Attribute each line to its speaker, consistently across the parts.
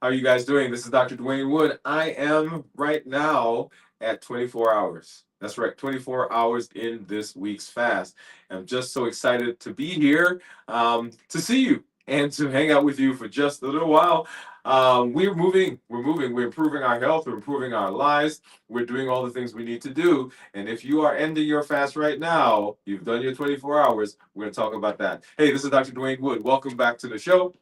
Speaker 1: How are you guys doing? This is Dr. Dwain Woode. I am right now at 24 hours. That's right, 24 hours in this week's fast. I'm just so excited to be here to see you and to hang out with you for just a little while. We're improving our health, we're improving our lives, we're doing all the things we need to do. And if you are ending your fast right now, you've done your 24 hours, we're going to talk about that. Hey, this is Dr. Dwain Woode. Welcome back to the show.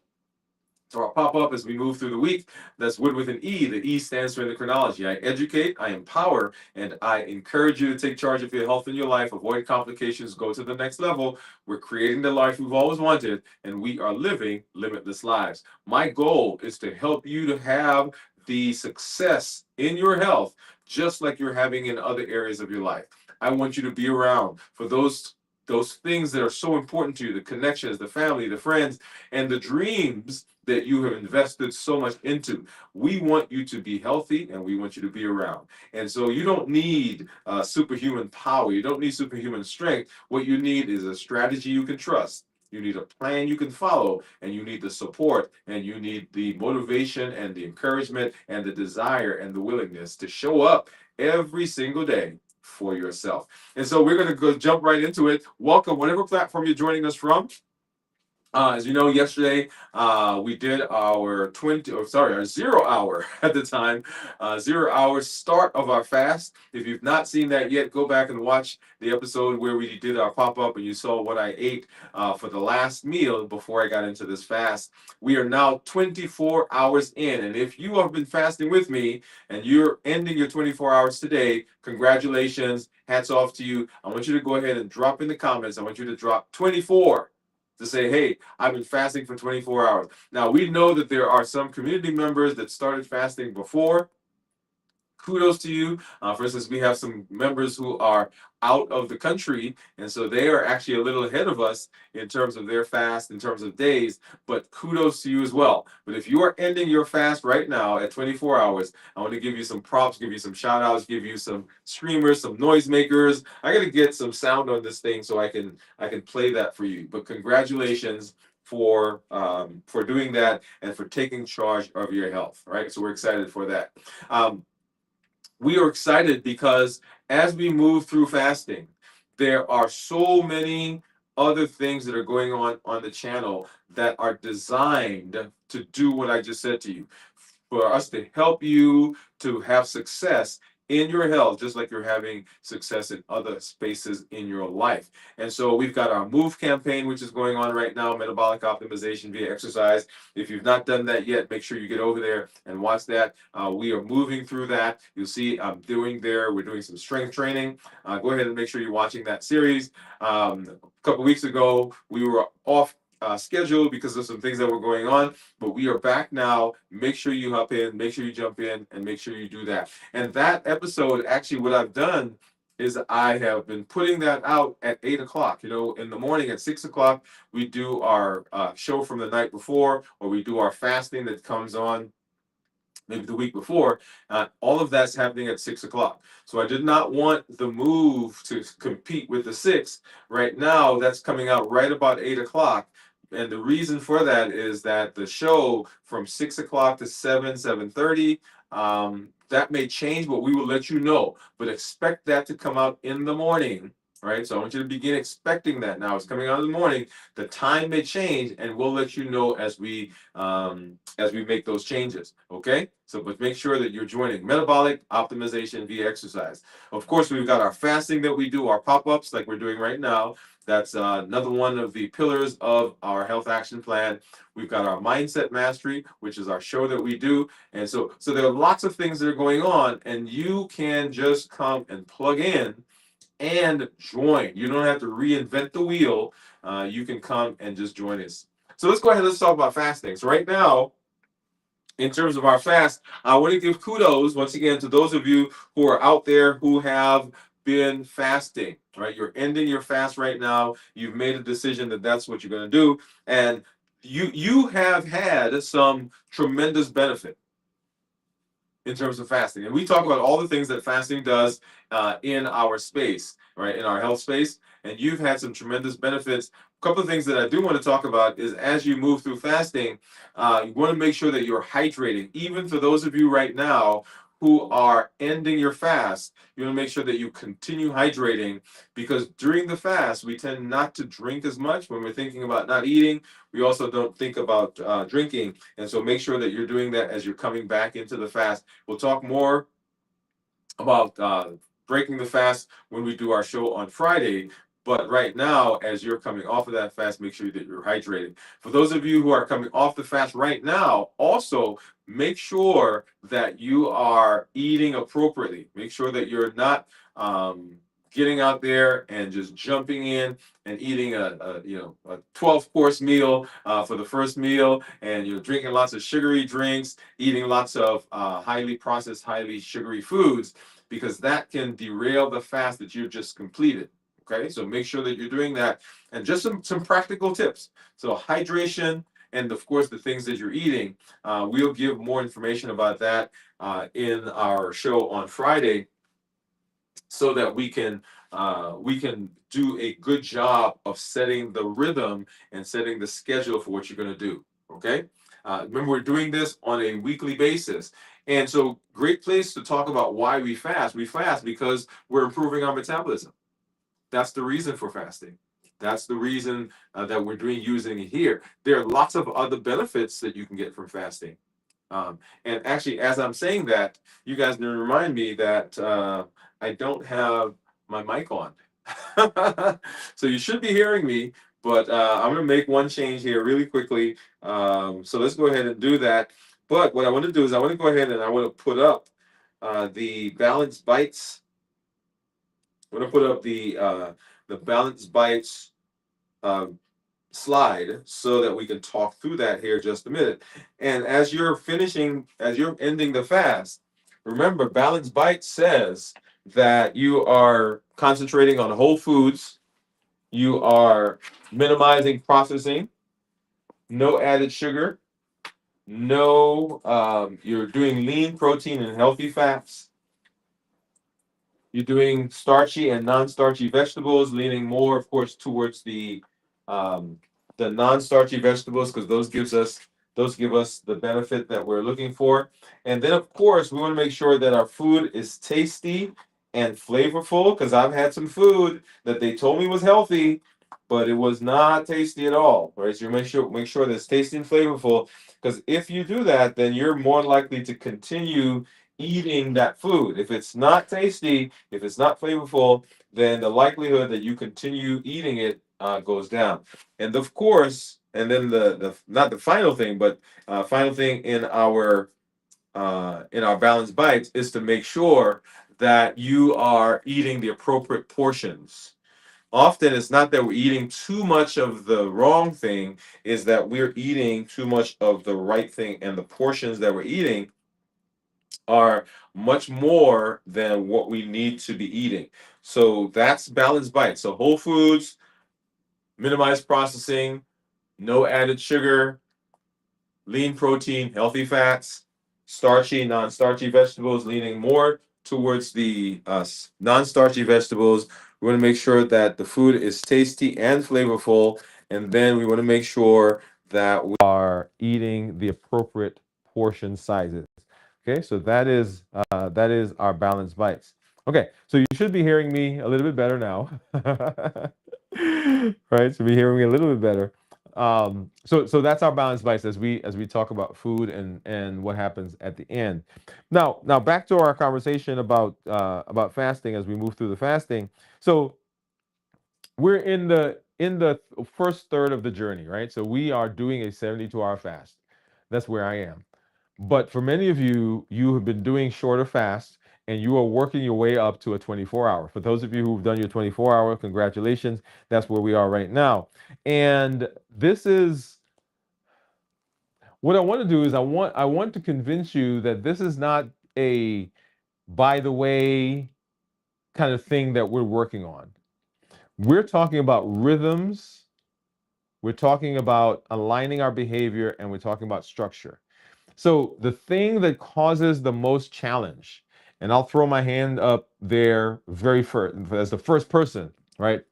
Speaker 1: So our pop-up as we move through the week, that's Wood with an E. The E stands for endocrinology. I educate, I empower, and I encourage you to take charge of your health and your life, avoid complications, go to the next level. We're creating the life we've always wanted, and we are living limitless lives. My goal is to help you to have the success in your health, just like you're having in other areas of your life. I want you to be around for those things that are so important to you, the connections, the family, the friends, and the dreams that you have invested so much into. We want you to be healthy and we want you to be around. And so you don't need superhuman power. You don't need superhuman strength. What you need is a strategy you can trust. You need a plan you can follow, and you need the support, and you need the motivation and the encouragement and the desire and the willingness to show up every single day for yourself. And so we're going to go jump right into it. Welcome, whatever platform you're joining us from. As you know, yesterday we did our 0 hour at the time, 0 hour start of our fast. If you've not seen that yet, go back and watch the episode where we did our pop up and you saw what I ate for the last meal before I got into this fast. We are now 24 hours in, and if you have been fasting with me and you're ending your 24 hours today, congratulations, hats off to you. I want you to go ahead and drop in the comments. I want you to drop 24 to say, hey, I've been fasting for 24 hours. Now, we know that there are some community members that started fasting before. Kudos to you. For instance, we have some members who are out of the country, and so they are actually a little ahead of us in terms of their fast, in terms of days, but kudos to you as well. But if you are ending your fast right now at 24 hours, I want to give you some props, give you some shout outs, give you some screamers, some noisemakers. I got to get some sound on this thing so I can play that for you. But congratulations for doing that and for taking charge of your health, right? So we're excited for that. We are excited because as we move through fasting, there are so many other things that are going on the channel that are designed to do what I just said to you, for us to help you to have success in your health, just like you're having success in other spaces in your life. And so we've got our MOVE campaign, which is going on right now, metabolic optimization via exercise. If you've not done that yet, make sure you get over there and watch that. We are moving through that. You'll see we're doing some strength training. Go ahead and make sure you're watching that series. A couple weeks ago, we were off schedule because of some things that were going on, but we are back now. Make sure you hop in, make sure you jump in, and make sure you do that. And that episode, actually, what I've done is I have been putting that out at 8 o'clock. You know, in the morning at 6 o'clock, we do our show from the night before, or we do our fasting that comes on maybe the week before. All of that's happening at 6 o'clock. So I did not want the move to compete with the 6. Right now, that's coming out right about 8 o'clock. And the reason for that is that the show from 6 o'clock to 7:30, that may change, but we will let you know. But expect that to come out in the morning, right? So I want you to begin expecting that now. It's coming out in the morning. The time may change, and we'll let you know as we make those changes. Okay? So, but make sure that you're joining metabolic optimization via exercise. Of course, we've got our fasting that we do, our pop-ups like we're doing right now. That's another one of the pillars of our health action plan. We've got our mindset mastery, which is our show that we do. And so there are lots of things that are going on, and you can just come and plug in and join. You don't have to reinvent the wheel. You can come and just join us. So let's go ahead and let's talk about fasting. So right now, in terms of our fast, I want to give kudos once again to those of you who are out there who have been fasting, right? You're ending your fast right now. You've made a decision that that's what you're going to do. And you have had some tremendous benefit in terms of fasting. And we talk about all the things that fasting does in our space, right? In our health space. And you've had some tremendous benefits couple of things that I do want to talk about is as you move through fasting, you want to make sure that you're hydrating. Even for those of you right now who are ending your fast, you want to make sure that you continue hydrating, because during the fast, we tend not to drink as much. When we're thinking about not eating, we also don't think about drinking. And so make sure that you're doing that as you're coming back into the fast. We'll talk more about breaking the fast when we do our show on Friday. But right now, as you're coming off of that fast, make sure that you're hydrated. For those of you who are coming off the fast right now, also make sure that you are eating appropriately. Make sure that you're not getting out there and just jumping in and eating a 12-course meal for the first meal, and you're drinking lots of sugary drinks, eating lots of highly processed, highly sugary foods, because that can derail the fast that you've just completed. Okay, so make sure that you're doing that. And just some practical tips. So hydration, and of course the things that you're eating. We'll give more information about that in our show on Friday, so that we can do a good job of setting the rhythm and setting the schedule for what you're going to do. Okay. Remember, we're doing this on a weekly basis. And so, great place to talk about why we fast. We fast because we're improving our metabolism. That's the reason for fasting. That's the reason that we're using it here. There are lots of other benefits that you can get from fasting. And actually, as I'm saying that, you guys need to remind me that I don't have my mic on. So you should be hearing me, but I'm going to make one change here really quickly. So let's go ahead and do that. But what I want to do is I want to go ahead and I want to put up the Balance Bites. I'm going to put up the Balance Bites slide so that we can talk through that here just a minute. And as you're ending the fast, remember, Balance Bite says that you are concentrating on whole foods, you are minimizing processing, no added sugar, you're doing lean protein and healthy fats. You're doing starchy and non-starchy vegetables, leaning more, of course, towards the non-starchy vegetables, because those give us the benefit that we're looking for. And then, of course, we want to make sure that our food is tasty and flavorful, because I've had some food that they told me was healthy, but it was not tasty at all. Right? So you make sure that it's tasty and flavorful, because if you do that, then you're more likely to continue eating that food. If it's not tasty, if it's not flavorful, then the likelihood that you continue eating it goes down. And of course, and then the not the final thing, but final thing in our Balanced Bites is to make sure that you are eating the appropriate portions. Often it's not that we're eating too much of the wrong thing, is that we're eating too much of the right thing, and the portions that we're eating are much more than what we need to be eating. So that's Balanced Bites. So whole foods, minimize processing, no added sugar, lean protein, healthy fats, starchy, non-starchy vegetables, leaning more towards the non-starchy vegetables. We want to make sure that the food is tasty and flavorful, and then we want to make sure that we are eating the appropriate portion sizes. Okay, so that is our Balanced Bites. Okay, so you should be hearing me a little bit better now. Right, so be hearing me a little bit better. So that's our Balanced Bites as we talk about food and what happens at the end. Now back to our conversation about fasting as we move through the fasting. So we're in the first third of the journey, right? So we are doing a 72-hour fast. That's where I am. But for many of you, you have been doing shorter fasts and you are working your way up to a 24-hour. For those of you who've done your 24-hour, congratulations. That's where we are right now. And this is what I want to do is I want to convince you that this is not a by the way kind of thing that we're working on. We're talking about rhythms, we're talking about aligning our behavior, and we're talking about structure. So the thing that causes the most challenge, and I'll throw my hand up there very first as the first person, right?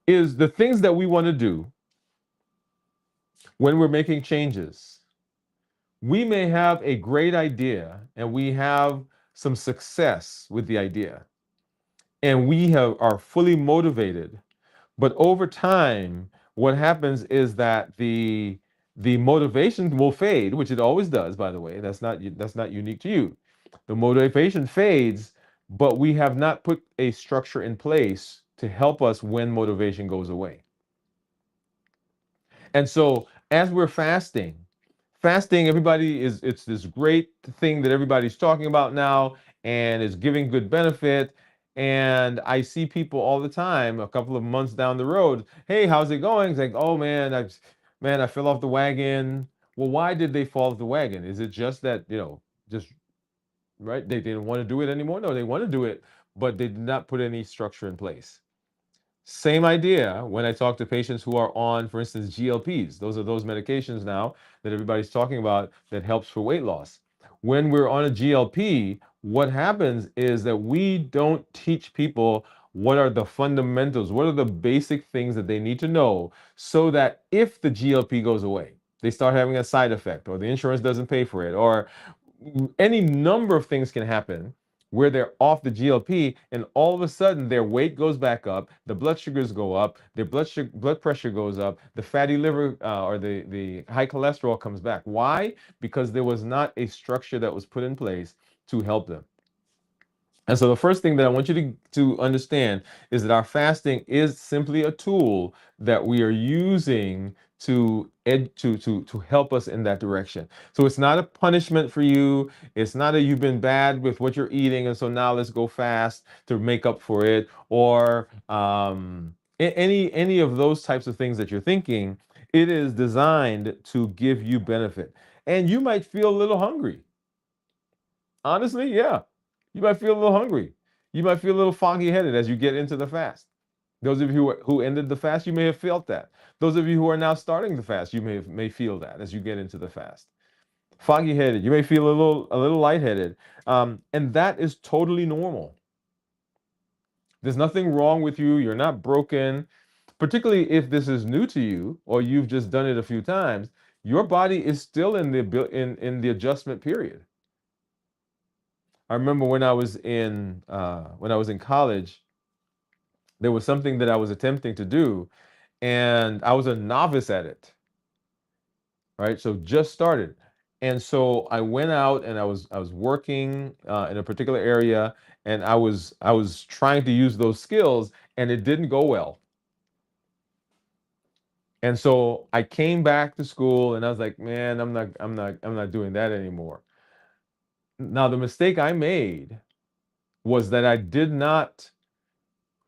Speaker 2: is the things that we want to do when we're making changes. We may have a great idea and we have some success with the idea, and are fully motivated. But over time, what happens is that the motivation will fade, which it always does, by the way. That's not unique to you. The motivation fades, but we have not put a structure in place to help us when motivation goes away. And so as we're fasting, everybody is it's this great thing that everybody's talking about now and is giving good benefit. And I see people all the time, a couple of months down the road, hey, how's it going? It's like, oh man, I fell off the wagon. Well, why did they fall off the wagon? Is it just that, just right? They didn't want to do it anymore? No, they want to do it, but they did not put any structure in place. Same idea when I talk to patients who are on, for instance, GLPs. Those are those medications now that everybody's talking about that helps for weight loss. When we're on a GLP, what happens is that we don't teach people what are the fundamentals, what are the basic things that they need to know so that if the GLP goes away, they start having a side effect, or the insurance doesn't pay for it, or any number of things can happen where they're off the GLP and all of a sudden their weight goes back up, the blood sugars go up, their blood pressure goes up, the fatty liver or the high cholesterol comes back. Why? Because there was not a structure that was put in place to help them. And so the first thing that I want you to understand is that our fasting is simply a tool that we are using to help us in that direction. So it's not a punishment for you. It's not a you've been bad with what you're eating, and so now let's go fast to make up for it, or any of those types of things that you're thinking. It is designed to give you benefit, and you might feel a little hungry. Honestly, yeah. You might feel a little hungry. You might feel a little foggy headed as you get into the fast. Those of you who ended the fast, you may have felt that. Those of you who are now starting the fast, you may feel that as you get into the fast. Foggy headed. You may feel a little lightheaded, and that is totally normal. There's nothing wrong with you. You're not broken. Particularly if this is new to you or you've just done it a few times, your body is still in the adjustment period. I remember when I was in college, there was something that I was attempting to do, and I was a novice at it, right? So just started, and so I went out and I was working in a particular area, and I was trying to use those skills, and it didn't go well. And so I came back to school, and I was like, man, I'm not doing that anymore. Now the mistake I made was that I did not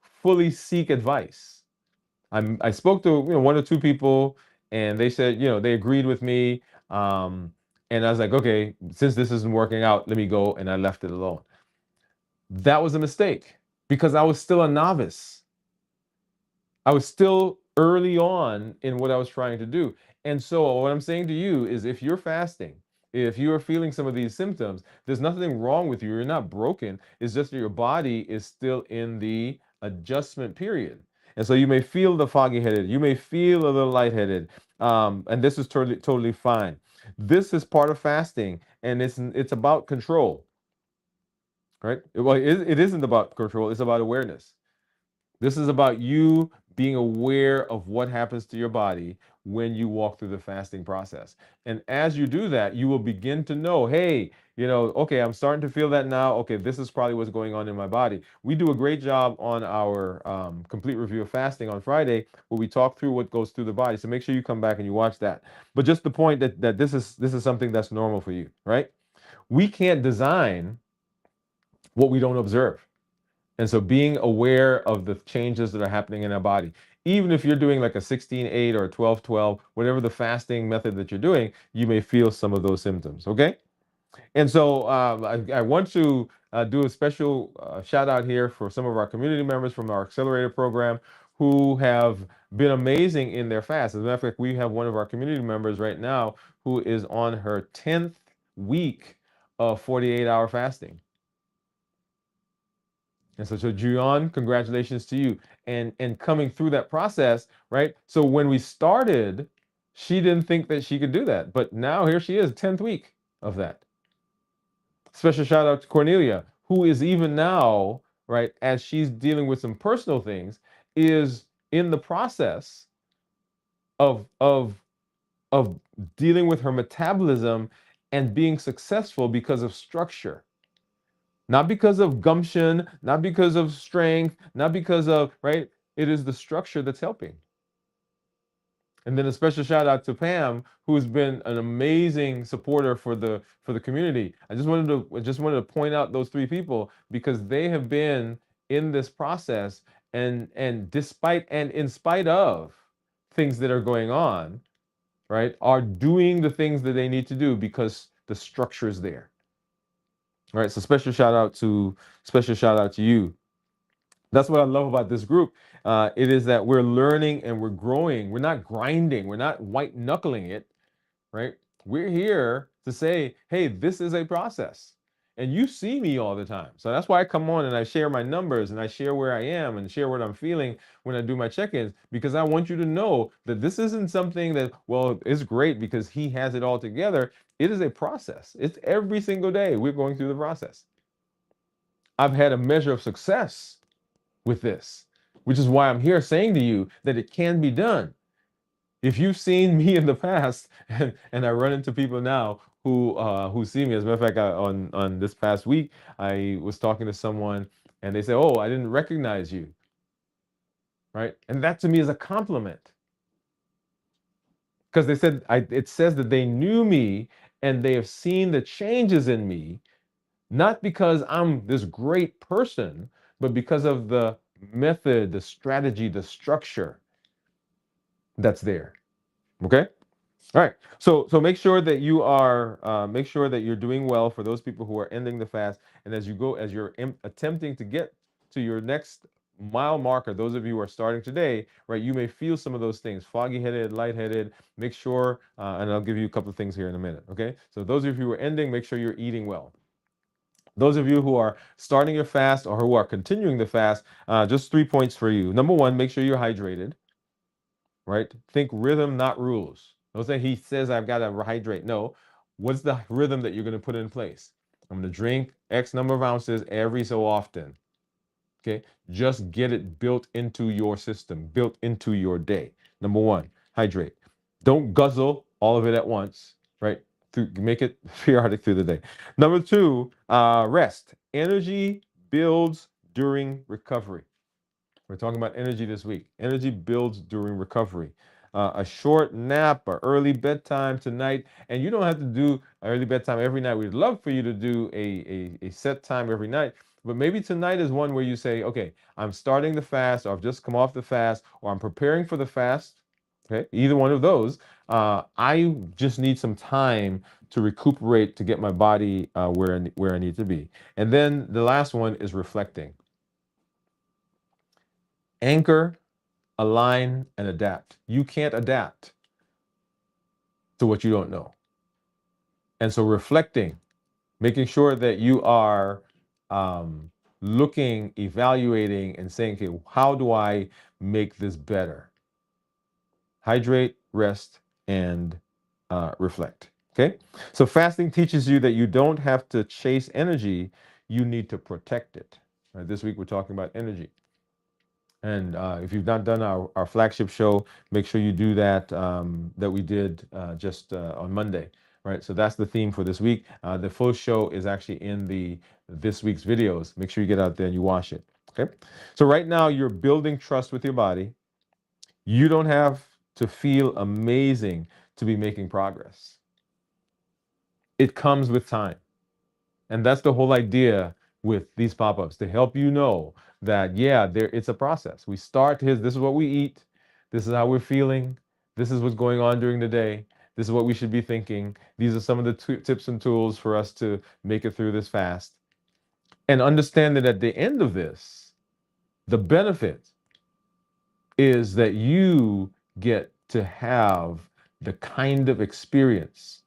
Speaker 2: fully seek advice. I spoke to one or two people, and they said they agreed with me, and I was like, okay, since this isn't working out, let me go, and I left it alone. That was a mistake because I was still a novice. I was still early on in what I was trying to do. And so, what I'm saying to you is if you're fasting, if you are feeling some of these symptoms, there's nothing wrong with you. You're not broken. It's just that your body is still in the adjustment period. And so you may feel the foggy headed, you may feel a little lightheaded, and this is totally fine. This is part of fasting, and it's about control, right? Well, it isn't about control, it's about awareness. This is about you being aware of what happens to your body when you walk through the fasting process. And as you do that, you will begin to know, hey, okay, I'm starting to feel that now. Okay, this is probably what's going on in my body. We do a great job on our complete review of fasting on Friday, where we talk through what goes through the body. So make sure you come back and you watch that. But just the point that this is something that's normal for you, right? We can't design what we don't observe. And so being aware of the changes that are happening in our body, even if you're doing like a 16-8 or a 12-12, whatever the fasting method that you're doing, you may feel some of those symptoms. Okay. And so I want to do a special shout out here for some of our community members from our accelerator program who have been amazing in their fast. As a matter of fact, we have one of our community members right now who is on her 10th week of 48-hour fasting. And so Julian, congratulations to you. And coming through that process, right? So when we started, she didn't think that she could do that. But now here she is, 10th week of that. Special shout out to Cornelia, who is even now, right, as she's dealing with some personal things, is in the process of of of dealing with her metabolism and being successful because of structure. Not because of gumption, not because of strength, not because of, right? It is the structure that's helping. And then a special shout out to Pam, who's been an amazing supporter for the community. I just wanted to point out those three people because they have been in this process and despite and in spite of things that are going on, right, are doing the things that they need to do because the structure is there. All right. So special shout out to you. That's what I love about this group. It is that we're learning and we're growing. We're not grinding. We're not white knuckling it, right? We're here to say, hey, this is a process. And you see me all the time. So that's why I come on and I share my numbers and I share where I am and share what I'm feeling when I do my check ins, because I want you to know that this isn't something that, well, it's great because he has it all together. It is a process. It's every single day we're going through the process. I've had a measure of success with this, which is why I'm here saying to you that it can be done. If you've seen me in the past, and I run into people now who see me, as a matter of fact, on this past week, I was talking to someone and they say, "Oh, I didn't recognize you," right? And that to me is a compliment because they said it says that they knew me and they have seen the changes in me, not because I'm this great person, but because of the method, the strategy, the structure that's there. Okay. All right. So make sure that you're doing well for those people who are ending the fast. And as you're attempting to get to your next mile marker, those of you who are starting today, right, you may feel some of those things, foggy headed, lightheaded. Make sure, and I'll give you a couple of things here in a minute. Okay. So those of you who are ending, make sure you're eating well. Those of you who are starting your fast or who are continuing the fast, just 3 points for you. Number one, make sure you're hydrated, right? Think rhythm, not rules. Don't say he says I've got to hydrate. No. What's the rhythm that you're going to put in place? I'm going to drink X number of ounces every so often. Okay. Just get it built into your system, built into your day. Number one, hydrate. Don't guzzle all of it at once, right? Make it periodic through the day. Number two, rest. Energy builds during recovery. We're talking about energy this week. Energy builds during recovery. A short nap, or early bedtime tonight, and you don't have to do early bedtime every night. We'd love for you to do a set time every night, but maybe tonight is one where you say, okay, I'm starting the fast, or I've just come off the fast, or I'm preparing for the fast. Okay, either one of those. I just need some time to recuperate to get my body where I need to be. And then the last one is reflecting. Anchor, align, and adapt. You can't adapt to what you don't know. And so reflecting, making sure that you are looking, evaluating, and saying, okay, how do I make this better? Hydrate, rest, and reflect. Okay. So fasting teaches you that you don't have to chase energy, you need to protect it. This week we're talking about energy. And if you've not done our flagship show, make sure you do that that we did just on Monday, right? So that's the theme for this week. The full show is actually in this week's videos. Make sure you get out there and you watch it. Okay. So right now you're building trust with your body. You don't have to feel amazing to be making progress. It comes with time. And that's the whole idea with these pop-ups, to help you know that, yeah, it's a process. We start this is what we eat, this is how we're feeling, this is what's going on during the day, this is what we should be thinking. These are some of the tips and tools for us to make it through this fast. And understand that at the end of this, the benefit is that you get to have the kind of experience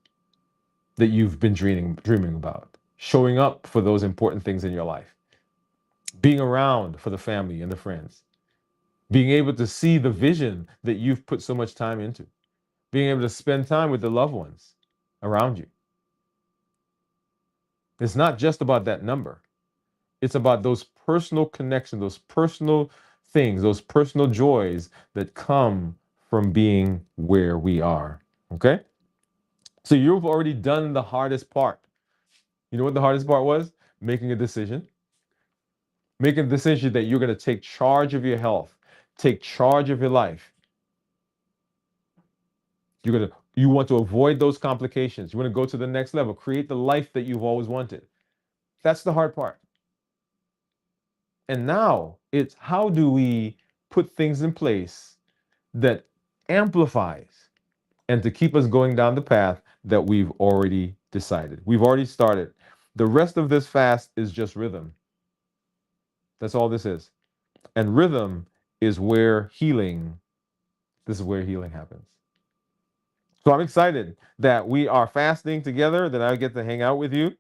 Speaker 2: that you've been dreaming about, showing up for those important things in your life. being around for the family and the friends, being able to see the vision that you've put so much time into, being able to spend time with the loved ones around you. It's not just about that number. It's about those personal connections, those personal things, those personal joys that come from being where we are. Okay? So you've already done the hardest part. You know what the hardest part was? Making a decision. Making a decision that you're going to take charge of your health, take charge of your life. You want to avoid those complications. You want to go to the next level, create the life that you've always wanted. That's the hard part. And now it's how do we put things in place that amplifies and to keep us going down the path that we've already decided. We've already started. The rest of this fast is just rhythm. That's all this is. And rhythm is where this is where healing happens. So I'm excited that we are fasting together, that I get to hang out with you.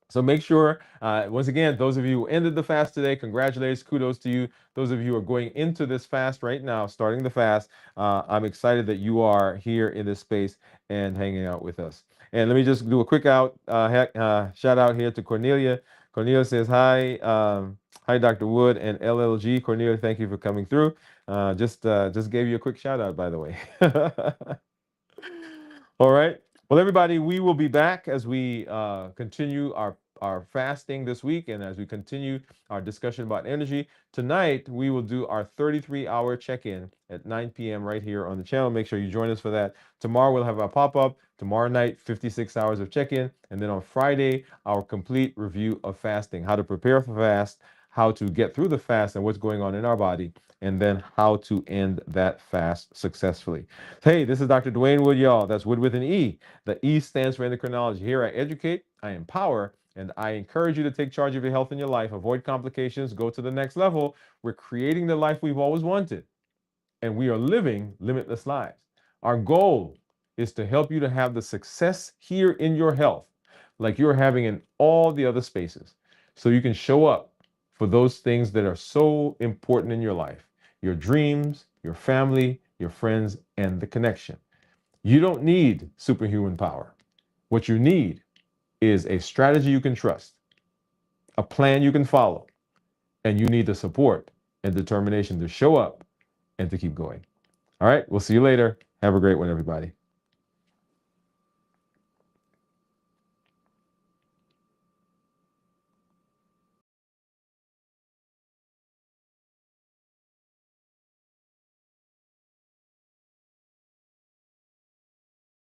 Speaker 2: So make sure, once again, those of you who ended the fast today, congratulations, kudos to you. Those of you who are going into this fast right now, starting the fast, I'm excited that you are here in this space and hanging out with us. And let me just do a quick shout out here to Cornelia. Cornelia says, hi, hi, Dr. Woode and LLG. Cornelia, thank you for coming through. Just gave you a quick shout out, by the way. All right. Well, everybody, we will be back as we continue our fasting this week and as we continue our discussion about energy. Tonight, we will do our 33-hour check-in at 9 p.m. right here on the channel. Make sure you join us for that. Tomorrow, we'll have our pop-up. Tomorrow night, 56 hours of check-in. And then on Friday, our complete review of fasting, how to prepare for fast, how to get through the fast and what's going on in our body, and then how to end that fast successfully. Hey, this is Dr. Dwain Woode, y'all. That's Wood with an E. The E stands for endocrinology. Here I educate, I empower, and I encourage you to take charge of your health and your life, avoid complications, go to the next level. We're creating the life we've always wanted, and we are living limitless lives. Our goal is to help you to have the success here in your health like you're having in all the other spaces, so you can show up for those things that are so important in your life, your dreams, your family, your friends, and the connection. You don't need superhuman power. What you need is a strategy you can trust, a plan you can follow, and you need the support and determination to show up and to keep going. All right, we'll see you later. Have a great one, everybody.